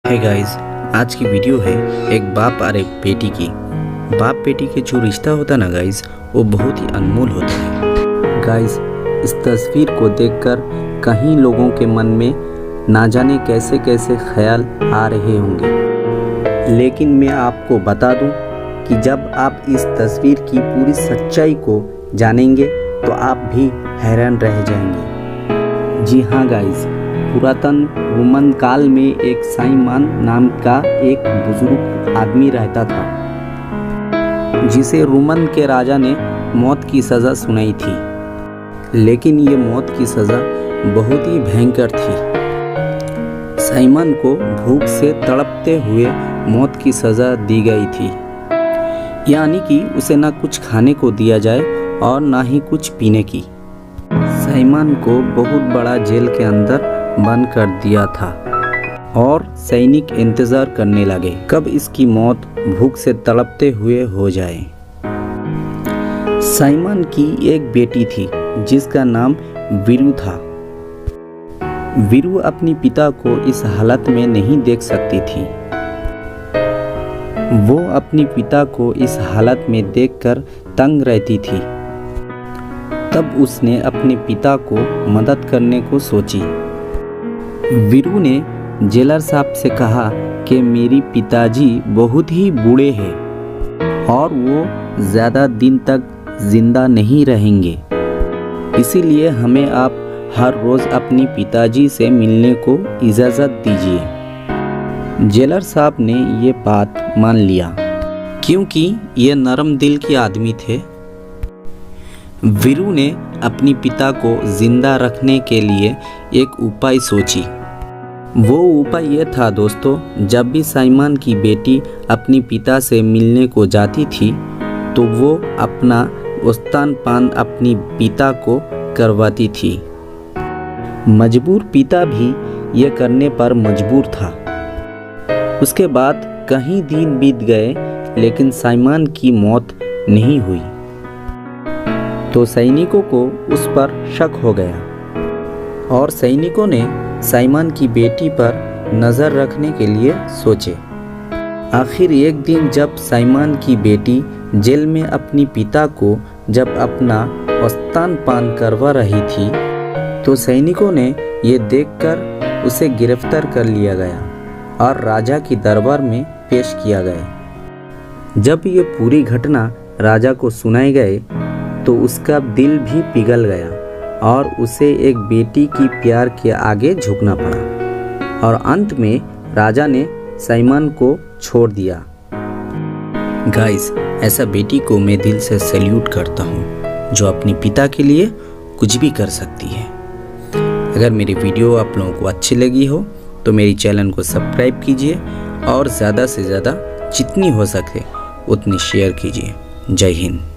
Hey guys, आज की video है एक बाप और एक बेटी की। बाप बेटी के जो रिश्ता होता है ना गाइस, वो बहुत ही अनमोल होता है। गाइस, इस तस्वीर को देखकर कहीं लोगों के मन में ना जाने कैसे कैसे ख्याल आ रहे होंगे, लेकिन मैं आपको बता दूं कि जब आप इस तस्वीर की पूरी सच्चाई को जानेंगे तो आप भी हैरान रह जाएंगे। जी हाँ गाइस, पुरातन रोमन काल में एक साइमन नाम का एक बुजुर्ग आदमी रहता था, जिसे रोमन के राजा ने मौत की सज़ा सुनाई थी। लेकिन ये मौत की सज़ा बहुत ही भयंकर थी। साइमन को भूख से तड़पते हुए मौत की सज़ा दी गई थी, यानी कि उसे ना कुछ खाने को दिया जाए और ना ही कुछ पीने की। साइमन को बहुत बड़ा जेल के अंदर बंद कर दिया था और सैनिक इंतजार करने लगे कब इसकी मौत भूख से तड़पते हुए हो जाए। साइमन की एक बेटी थी जिसका नाम वीरू था। वीरू अपनी पिता को इस हालत में नहीं देख सकती थी। वो अपनी पिता को इस हालत में देखकर तंग रहती थी। तब उसने अपने पिता को मदद करने को सोची। वीरू ने जेलर साहब से कहा कि मेरी पिताजी बहुत ही बूढ़े हैं और वो ज़्यादा दिन तक जिंदा नहीं रहेंगे, इसीलिए हमें आप हर रोज़ अपनी पिताजी से मिलने को इजाज़त दीजिए। जेलर साहब ने ये बात मान लिया क्योंकि ये नरम दिल के आदमी थे। वीरू ने अपनी पिता को जिंदा रखने के लिए एक उपाय सोची। वो उपाय ये था दोस्तों, जब भी साइमन की बेटी अपनी पिता से मिलने को जाती थी तो वो अपना स्तनपान अपनी पिता को करवाती थी। मजबूर पिता भी ये करने पर मजबूर था। उसके बाद कई दिन बीत गए, लेकिन साइमन की मौत नहीं हुई तो सैनिकों को उस पर शक हो गया और सैनिकों ने साइमन की बेटी पर नज़र रखने के लिए सोचे। आखिर एक दिन जब साइमन की बेटी जेल में अपनी पिता को जब अपना स्तनपान करवा रही थी तो सैनिकों ने ये देखकर उसे गिरफ्तार कर लिया गया और राजा की दरबार में पेश किया गया। जब ये पूरी घटना राजा को सुनाई गई तो उसका दिल भी पिघल गया और उसे एक बेटी की प्यार के आगे झुकना पड़ा और अंत में राजा ने साइमन को छोड़ दिया। गाइस, ऐसा बेटी को मैं दिल से सैल्यूट करता हूँ जो अपने पिता के लिए कुछ भी कर सकती है। अगर मेरी वीडियो आप लोगों को अच्छी लगी हो तो मेरी चैनल को सब्सक्राइब कीजिए और ज़्यादा से ज़्यादा जितनी हो सके उतनी शेयर कीजिए। जय हिंद।